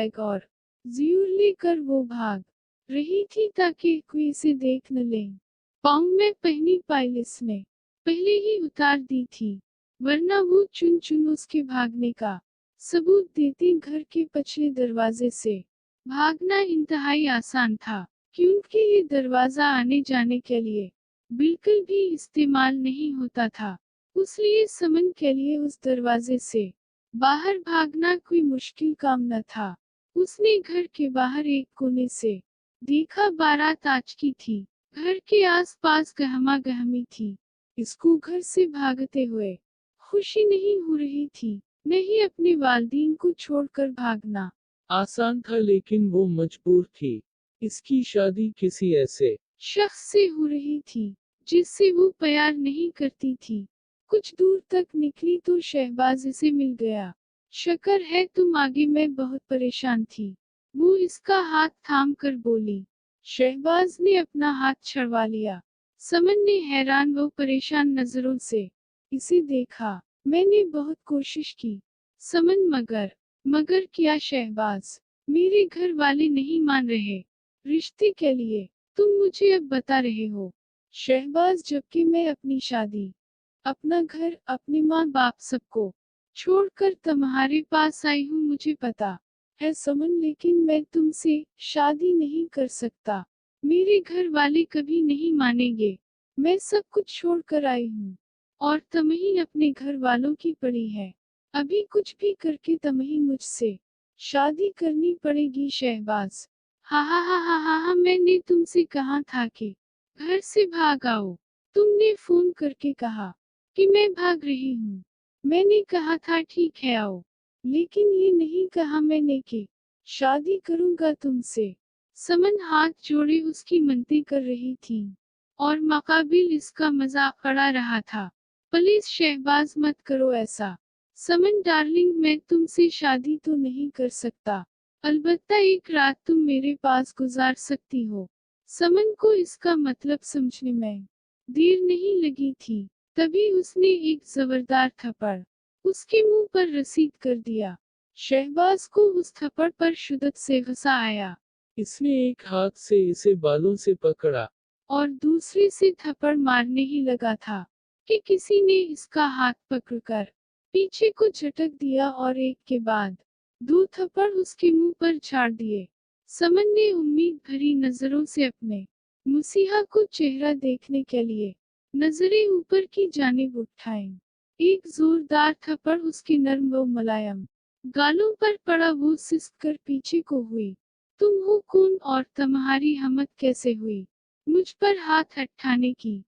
Bag और ज़्यूर लेकर वो भाग रही थी ताकि कोई इसे देख न ले। पाँव में पहनी पायलिस ने पहले ही उतार दी थी, वरना वो चुन चुन उसके भागने का सबूत देती। घर के पिछले दरवाजे से भागना इंतहाई आसान था, क्योंकि ये दरवाजा आने जाने के लिए बिल्कुल भी इस्तेमाल नहीं होता था। इसलिए समन के लिए उस दरवाजे से बाहर भागना कोई मुश्किल काम न था। उसने घर के बाहर एक कोने से देखा, बारात आज की थी। घर के आसपास गहमा गहमी थी। इसको घर से भागते हुए खुशी नहीं हो रही थी, नहीं अपने वालिदैन को छोड़कर भागना आसान था, लेकिन वो मजबूर थी। इसकी शादी किसी ऐसे शख्स से हो रही थी जिससे वो प्यार नहीं करती थी। कुछ दूर तक निकली तो शहबाज इसे मिल गया। शक्र है तुम आगे, मैं बहुत परेशान थी। वो इसका हाथ थाम कर बोली। शहबाज ने अपना हाथ छुड़वा लिया। समन ने हैरान व परेशान नजरों से इसे देखा। मैंने बहुत कोशिश की समन, मगर क्या शहबाज? मेरे घर वाले नहीं मान रहे रिश्ते के लिए, तुम मुझे अब बता रहे हो। शहबाज, जबकि मैं अपनी शादी, अपना घर, अपने माँ बाप सबको छोड़कर तुम्हारे पास आई हूँ। मुझे पता है समन, लेकिन मैं तुमसे शादी नहीं कर सकता। मेरे घर वाले कभी नहीं मानेंगे। मैं सब कुछ छोड़कर आई हूँ और तुम्हें अपने घर वालों की पड़ी है। अभी कुछ भी करके तुम्हें मुझसे शादी करनी पड़ेगी। शहबाज, हा, मैंने तुमसे कहा था कि घर से भाग आओ। तुमने फोन करके कहा कि मैं भाग रही हूँ। मैंने कहा था ठीक है आओ, लेकिन ये नहीं कहा मैंने कि शादी करूंगा तुमसे। समन हाथ जोड़े उसकी मिन्नतें कर रही थी और मकाबिल इसका मजाक उड़ा रहा था। प्लीज शहबाज, मत करो ऐसा। समन डार्लिंग, मैं तुमसे शादी तो नहीं कर सकता, अलबत्ता एक रात तुम मेरे पास गुजार सकती हो। समन को इसका मतलब समझने में देर नहीं लगी थी। तभी उसने एक जबरदार थप्पड़ उसके मुंह पर रसीद कर दिया। शहबाज को उस थप्पड़ पर शिद्दत से गुस्सा आया। इसने एक हाथ से इसे बालों से पकड़ा और दूसरे से थप्पड़ मारने ही लगा था कि किसी ने इसका हाथ पकड़कर पीछे को झटक दिया और एक के बाद दो थप्पड़ उसके मुंह पर झाड़ दिए। समन ने उम्मीद भरी नजरों से अपने मुसीहा को चेहरा देखने के लिए नजरें ऊपर की जानिब उठाईं। एक जोरदार थप्पड़ उसके नर्म व मुलायम गालों पर पड़ा। वो सिसक कर पीछे को हुई। तुम हो कौन और तुम्हारी हिम्मत कैसे हुई मुझ पर हाथ उठाने की?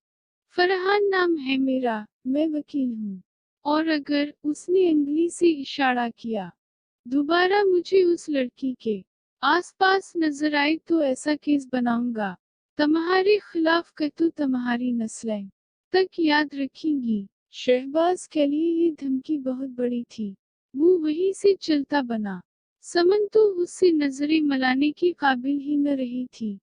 फरहान नाम है मेरा, मैं वकील हूँ। और अगर उसने अंगली से इशारा किया दोबारा मुझे उस लड़की के आसपास नजर आए तो ऐसा केस बनाऊंगा तुम्हारे खिलाफ कि तो तुम्हारी नस्लें तक याद रखेंगी। शहबाज के लिए ये धमकी बहुत बड़ी थी। वो वहीं से चलता बना। समन तो उससे नजरें मिलाने की काबिल ही न रही थी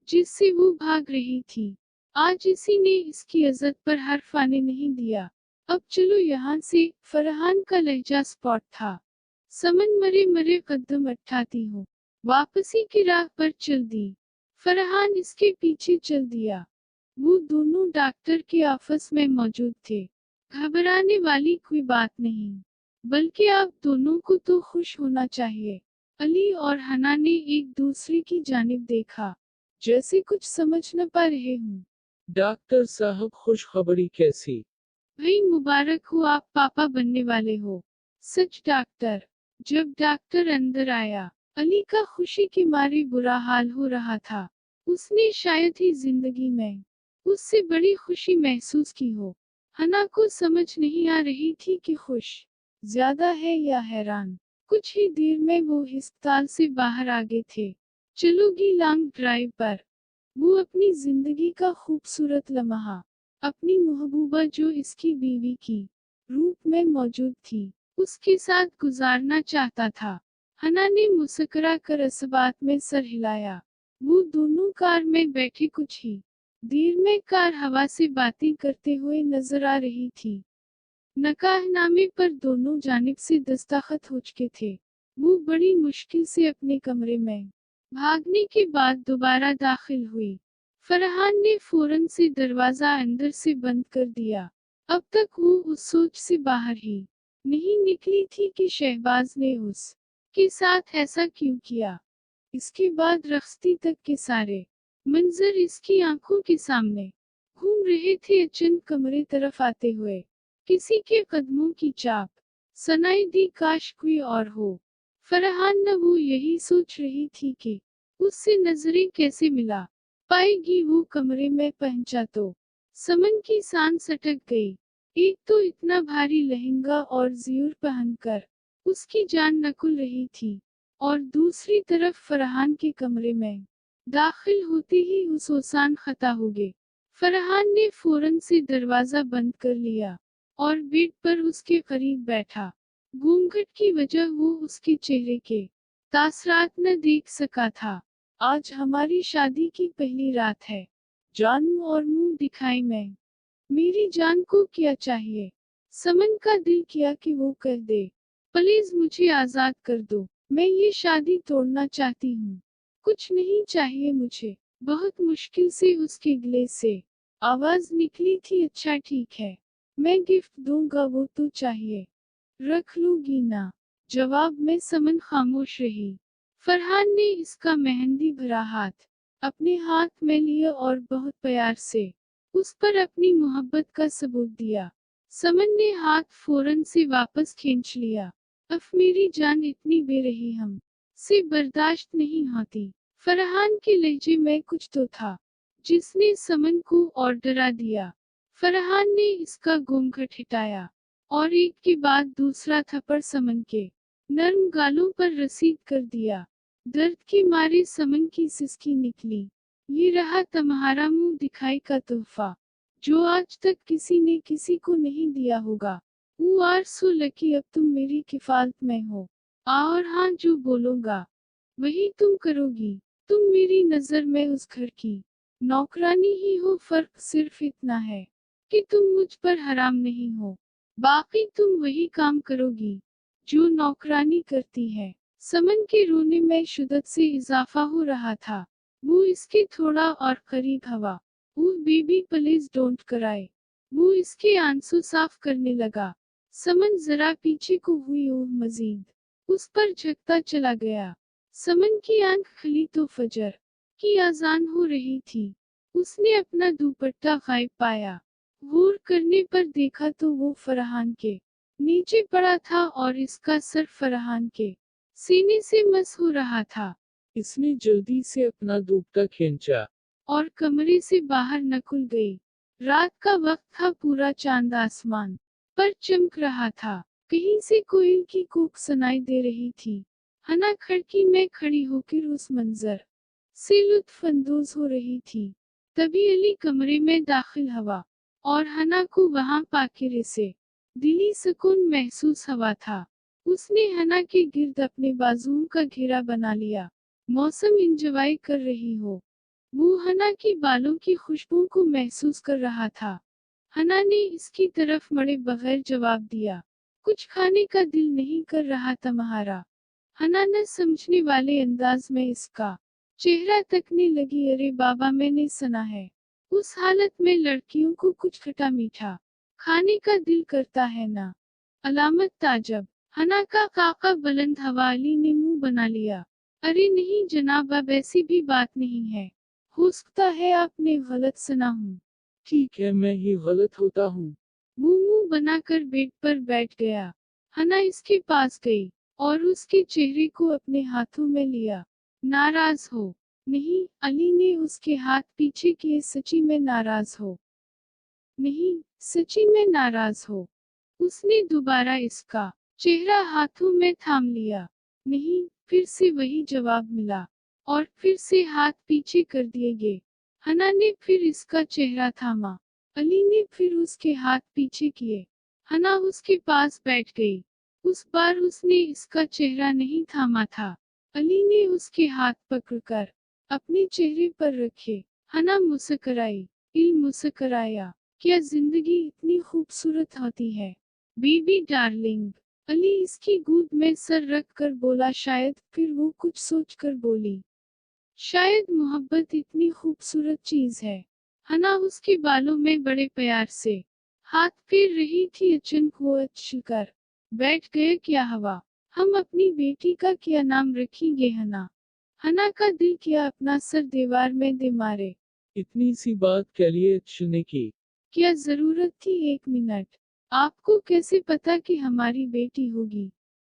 जिससे वो भाग रही थी। आज इसी ने इसकी इज्जत पर हर्फ आने नहीं दिया। अब चलो यहाँ से, फरहान का लहजा स्पॉट था। समन मरे मरे कदम उठाती हो वापसी की राह पर चल दी। फरहान इसके पीछे चल दिया। वो दोनों डॉक्टर के ऑफिस में मौजूद थे। घबराने वाली कोई बात नहीं, बल्कि आप दोनों को तो खुश होना चाहिए। अली और हना ने एक दूसरे की जानिब देखा, जैसे कुछ समझ न पा रहे हूँ। डॉक्टर साहब, खुशखबरी कैसी? भाई मुबारक हो, आप पापा बनने वाले हो। सच डॉक्टर? जब डॉक्टर अंदर आया, अली का खुशी के मारे बुरा हाल हो रहा था। उसने शायद ही जिंदगी में उससे बड़ी खुशी महसूस की हो। हना को समझ नहीं आ रही थी कि खुश ज्यादा है या हैरान। कुछ ही देर में वो अस्पताल से बाहर आ गए थे। चलोगी लॉन्ग ड्राइव पर? वो अपनी जिंदगी का खूबसूरत लम्हा, अपनी महबूबा जो इसकी बीवी की रूप में मौजूद थी, उसके साथ गुजारना चाहता था। हना ने मुस्कुरा कर इस बात में सर हिलाया। वो दोनों कार में बैठे कुछ ही देर में कार हवा से बातें करते हुए नजर आ रही थी। निकाहनामे पर दोनों जानिब से दस्तखत हो चुके थे। वो बड़ी मुश्किल से अपने कमरे में भागने के बाद दोबारा दाखिल हुई। फरहान ने फौरन से दरवाजा अंदर से बंद कर दिया। अब तक वो उस सोच से बाहर ही नहीं निकली थी कि शहबाज ने उस के साथ ऐसा क्यों किया। इसके बाद रख्ती तक के सारे मंजर इसकी आंखों के सामने घूम रहे थे। अचन कमरे तरफ आते हुए किसी के कदमों की चाप सुनाई दी। काश कोई और हो। फरहान न वो यही सोच रही थी कि उससे नजरें कैसे मिला पाएगी। वो कमरे में पहुंचा तो समन की सांस अटक गई। एक तो इतना भारी लहंगा और ज़्यूर पहनकर उसकी जान नकुल रही थी, और दूसरी तरफ फरहान के कमरे में दाखिल होते ही उस ओसान खता हो गए। फरहान ने फौरन से दरवाजा बंद कर लिया और बेड पर उसके करीब बैठा। घूंघट की वजह वो उसके चेहरे के तासरात न देख सका था। आज हमारी शादी की पहली रात है जानू, और मुंह दिखाई मैं। मेरी जान को क्या चाहिए। समन का दिल किया कि वो कह दे, प्लीज मुझे आजाद कर दो, मैं ये शादी तोड़ना चाहती हूँ। कुछ नहीं चाहिए मुझे। बहुत मुश्किल से उसके गले से आवाज निकली थी, अच्छा ठीक है, मैं गिफ्ट दूंगा, वो तो चाहिए रख लूंगी ना। जवाब में समन खामोश रही। फरहान ने इसका मेहंदी भरा हाथ अपने हाथ में लिया और बहुत प्यार से उस पर अपनी मोहब्बत का सबूत दिया। समन ने हाथ फौरन से वापस खींच लिया। अब मेरी जान इतनी बेरही हम से बर्दाश्त नहीं होती। फरहान के लहजे में कुछ तो था जिसने समन को और डरा दिया। फरहान ने इसका घूंघट हटाया और एक के बाद दूसरा थप्पड़ समन के नर्म गालों पर रसीद कर दिया। दर्द के मारे समन की सिसकी निकली। ये रहा तुम्हारा मुंह दिखाई का तोहफा, जो आज तक किसी ने किसी को नहीं दिया होगा। यू आर सो लकी, अब तुम मेरी किफालत में हो। और हाँ, जो बोलूंगा वही तुम करोगी। तुम मेरी नजर में उस घर की नौकरानी ही हो, फर्क सिर्फ इतना है कि तुम मुझ पर हराम नहीं हो। बाकी तुम वही काम करोगी जो नौकरानी करती है। समन के रोने में शिद्दत से इजाफा हो रहा था। वो इसके थोड़ा और करीब हवा। वो बेबी प्लीज डोंट कराए। वो इसके आंसू साफ करने लगा। समन जरा पीछे को हुई और मजीद उस पर झुकता चला गया। समन की आंख खुली तो फजर की अजान हो रही थी। उसने अपना दुपट्टा गायब पाया। गौर करने पर देखा तो वो फरहान के नीचे पड़ा था और इसका सर फरहान के सीने से मस हो रहा था। इसने जल्दी से अपना दुपट्टा खींचा और कमरे से बाहर नकुल गई। रात का वक्त था, पूरा चांद आसमान पर चमक रहा था। कहीं से कोयल की कूक सुनाई दे रही थी। हना खिड़की में खड़ी होकर उस मंजर से लुत्फ अंदोज हो रही थी। तभी अली कमरे में दाखिल हुआ और हना को वहां पाकर इसे दिली सुकून महसूस हुआ था। उसने हना के गिर्द अपने बाजुओं का घेरा बना लिया। मौसम इंजॉय कर रही हो। वो हना की बालों की खुशबू को महसूस कर रहा था। हना ने इसकी तरफ मड़े बगैर जवाब दिया, कुछ खाने का दिल नहीं कर रहा तुम्हारा। हना न समझने वाले अंदाज में इसका चेहरा तकने लगी। अरे बाबा, मैंने सुना है उस हालत में लड़कियों को कुछ खट्टा मीठा खाने का दिल करता है ना। अलामत ताजब। हना का काका बुलंद हवाली ने मुंह बना लिया। अरे नहीं जनाब, अब ऐसी भी बात नहीं है। हो सकता है आपने गलत सुना हूँ। ठीक है, मैं ही गलत होता हूँ। वो मुंह बनाकर बेड पर बैठ गया। हना इसके पास गई और उसके चेहरे को अपने हाथों में लिया। नाराज हो? नहीं, अली ने उसके हाथ पीछे किए। सच्ची में नाराज हो? नहीं, सच्ची में नाराज हो? उसने दोबारा इसका चेहरा हाथों में थाम लिया। नहीं, फिर से वही जवाब मिला और फिर से हाथ पीछे कर दिए गए। हना ने फिर इसका चेहरा थामा। अली ने फिर उसके हाथ पीछे किए। हना उसके पास बैठ गई। उस बार उसने इसका चेहरा नहीं थामा था। अली ने उसके हाथ पकड़कर अपने चेहरे पर रखे। हना मुस्कुराई। इल मुस्कुराया। क्या जिंदगी इतनी खूबसूरत होती है बेबी डार्लिंग। अली इसकी गोद में सर रख कर बोला शायद, फिर वो कुछ सोच कर बोली, शायद मोहब्बत इतनी खूबसूरत चीज है। हना उसके बालों में बड़े प्यार से हाथ फेर रही थी। अचानक वो उछलकर बैठ गए। क्या हवा, हम अपनी बेटी का क्या नाम रखेंगे हना? हना का दिल किया अपना सर दीवार में दे मारे। इतनी सी बात के लिए उछलने की? क्या जरूरत थी? 1 मिनट। आपको कैसे पता कि हमारी बेटी होगी?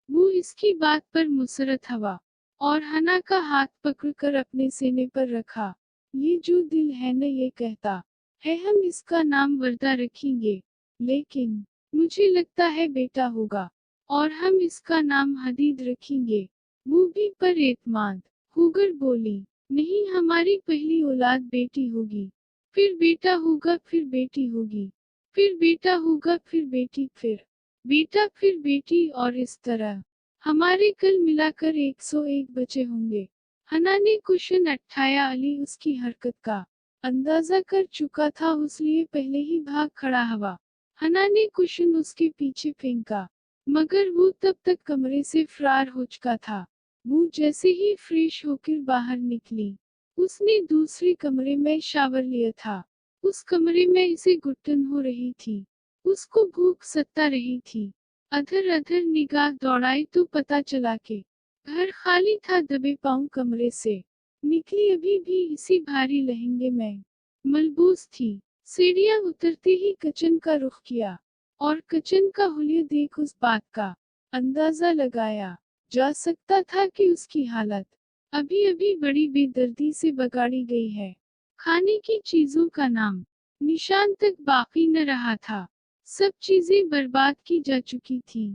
वो इसकी बात पर मुसरत हवा और हना का हाथ पकड़कर अपने सीने पर रखा। ये जो दिल है न, ये कहता है हम इसका नाम वरदा रखेंगे, लेकिन मुझे लगता है बेटा होगा और हम इसका नाम हदीद रखेंगे। वो भी पर एतमाद होकर बोली, नहीं, हमारी पहली औलाद बेटी होगी, फिर बेटा होगा, फिर बेटी होगी, फिर बेटा होगा, फिर बेटी, फिर बेटा, फिर बेटी, और इस तरह हमारे कल मिलाकर 101 बच्चे होंगे। हना ने कुशन उठाया। अली उसकी हरकत का अंदाजा कर चुका था, इसलिए पहले ही भाग खड़ा हवा। हना ने कुशन उसके पीछे फेंका, मगर वो तब तक कमरे से फरार हो चुका था। वो जैसे ही फ्रेश होकर बाहर निकली, उसने दूसरे कमरे में शावर लिया था। उस कमरे में इसे घुटन हो रही थी, उसको भूख सता रही थी। अधर अधर निगाह दौड़ाई तो पता चला कि घर खाली था। दबे पांव कमरे से निकली, अभी भी इसी भारी लहंगे में मलबूस थी। सीढ़ियां उतरते ही किचन का रुख किया और किचन का हुलिया देख उस बात का अंदाजा लगाया जा सकता था कि उसकी हालत अभी अभी बड़ी बेदर्दी से बिगाड़ी गई है। खाने की चीजों का नाम निशान तक बाकी न रहा था, सब चीजें बर्बाद की जा चुकी थीं।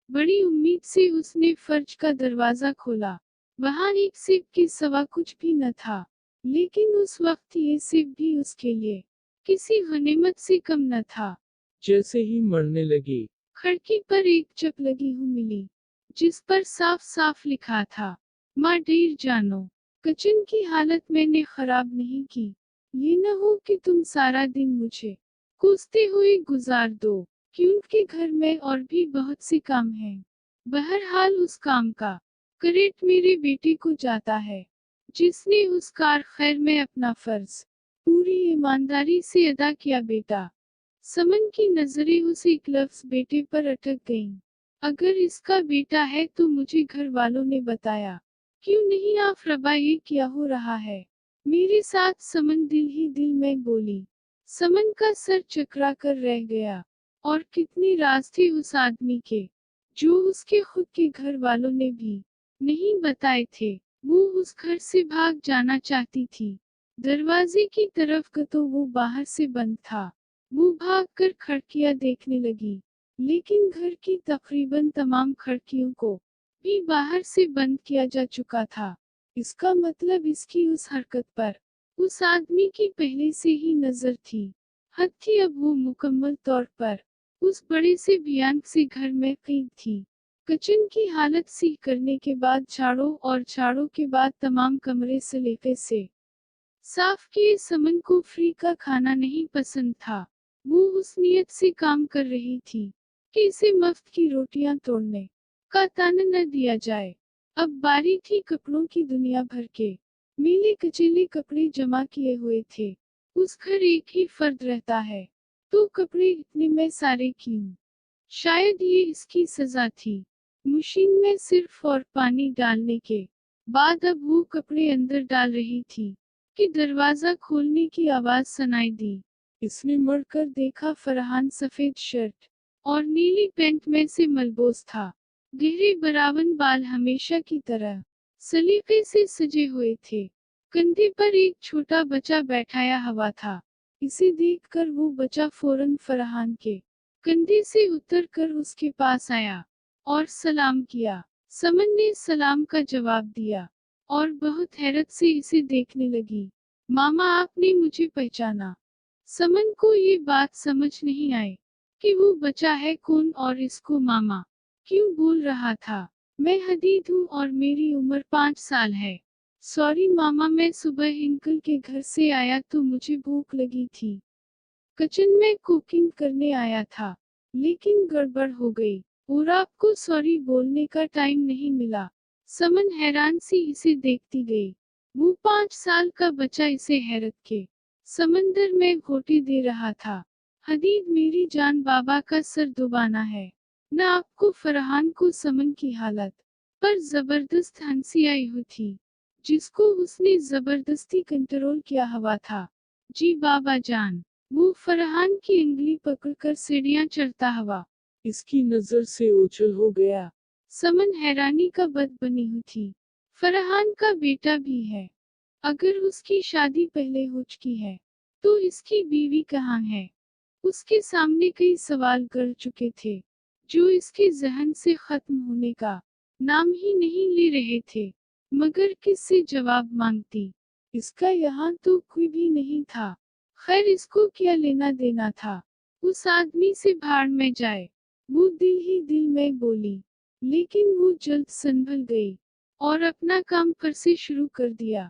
बड़ी उम्मीद से उसने फर्श का दरवाजा खोला। वहां एक सेब के सिवा कुछ भी न था, लेकिन उस वक्त ये सेब भी उसके लिए किसी गनीमत से कम न था। जैसे ही मरने लगी, खिड़की पर एक चप लगी हुई मिली, जिस पर साफ साफ लिखा था, माँ ढेर जानो। किचन की हालत मैंने खराब नहीं की, ये न हो कि तुम सारा दिन मुझे कोसते हुए गुजार दो, क्योंकि घर में और भी बहुत से काम हैं। बहरहाल उस काम का क्रेडिट मेरे बेटे को जाता है, जिसने उस कार खैर में अपना फर्ज पूरी ईमानदारी से अदा किया। बेटा, समन की नजरें उस एक लफ्ज बेटे पर अटक गईं। अगर इसका बेटा है तो मुझे घर वालों ने बताया क्यों नहीं? आप रबा, ये क्या हो रहा है मेरे साथ? समन दिल ही दिल में बोली। समन का सर चकरा कर रह गया। और कितने राज थे उस आदमी के, जो उसके खुद के घर वालों ने भी नहीं बताए थे। वो उस घर से भाग जाना चाहती थी। दरवाजे की तरफ का तो वो बाहर से बंद था। वो भागकर खिड़कियां देखने लगी, लेकिन घर की तकरीबन तमाम खिड़कियों को भी बाहर से बंद किया जा चुका था। इसका मतलब इसकी उस हरकत पर उस आदमी की पहले से ही नजर थी। हद थी अब वो मुकम्मल तौर पर उस बड़े से भयानक से घर में कैद थी। किचन की हालत सीख करने के बाद झाड़ों और झाड़ों के बाद तमाम कमरे सलीके से साफ किए। समन को फ्री का खाना नहीं पसंद था। वो उस नियत से काम कर रही थी कि इसे मुफ्त की रोटियां तोड़ने का ताना न दिया जाए। अब बारी थी कपड़ों की। दुनिया भर के मेले कचेले कपड़े जमा किए हुए थे। उस घर एक ही फर्द रहता है, तो कपड़े इतने में सारे क्यों? शायद ये इसकी सजा थी। मशीन में सिर्फ और पानी डालने के बाद अब वो कपड़े अंदर डाल रही थी कि दरवाजा खोलने की आवाज सुनाई दी। इसने मुड़कर देखा। फरहान सफेद शर्ट और नीली पैंट में से मलबूस था। गहरे बरावन बाल हमेशा की तरह सलीके से सजे हुए थे। कंधे पर एक छोटा बच्चा बैठाया हुआ था। इसे देखकर वो बच्चा फौरन फरहान के कंधे से उतरकर उसके पास आया और सलाम किया। समन ने सलाम का जवाब दिया और बहुत हैरत से इसे देखने लगी। मामा, आपने मुझे पहचाना? समन को ये बात समझ नहीं आई कि वो बच्चा है कौन और इसको मामा क्यों बोल रहा था। मैं हदीद हूँ और मेरी उम्र 5 साल है। सॉरी मामा, मैं सुबह अंकल के घर से आया तो मुझे भूख लगी थी। किचन में कुकिंग करने आया था, लेकिन गड़बड़ हो गई। और आपको सॉरी बोलने का टाइम नहीं मिला। समन हैरान सी इसे देखती गई। वो 5 साल का बच्चा इसे हैरत के समंदर में घोटी दे रहा था। हदीद मेरी जान, बाबा का सर दुबाना है। न आपको फरहान को समन की हालत पर जबरदस्त हंसी आई हुई थी, जिसको उसने जबरदस्ती कंट्रोल किया हुआ था। जी बाबा जान, वो फरहान की उंगली पकड़कर सीढ़ियां चढ़ता हुआ इसकी नजर से ओझल हो गया। समन हैरानी का बद बनी हुई थी। फरहान का बेटा भी है। अगर उसकी शादी पहले हो चुकी है, तो इसकी बीवी कहाँ है? उसके सामने कई सवाल कर चुके थे, जो इसके जहन से खत्म होने का नाम ही नहीं ले रहे थे। मगर किससे जवाब मांगती? इसका यहाँ तो कोई भी नहीं था। खैर, इसको क्या लेना देना था उस आदमी से? भाड़ में जाए, वो दिल ही दिल में बोली। लेकिन वो जल्द संभल गई और अपना काम फिर से शुरू कर दिया।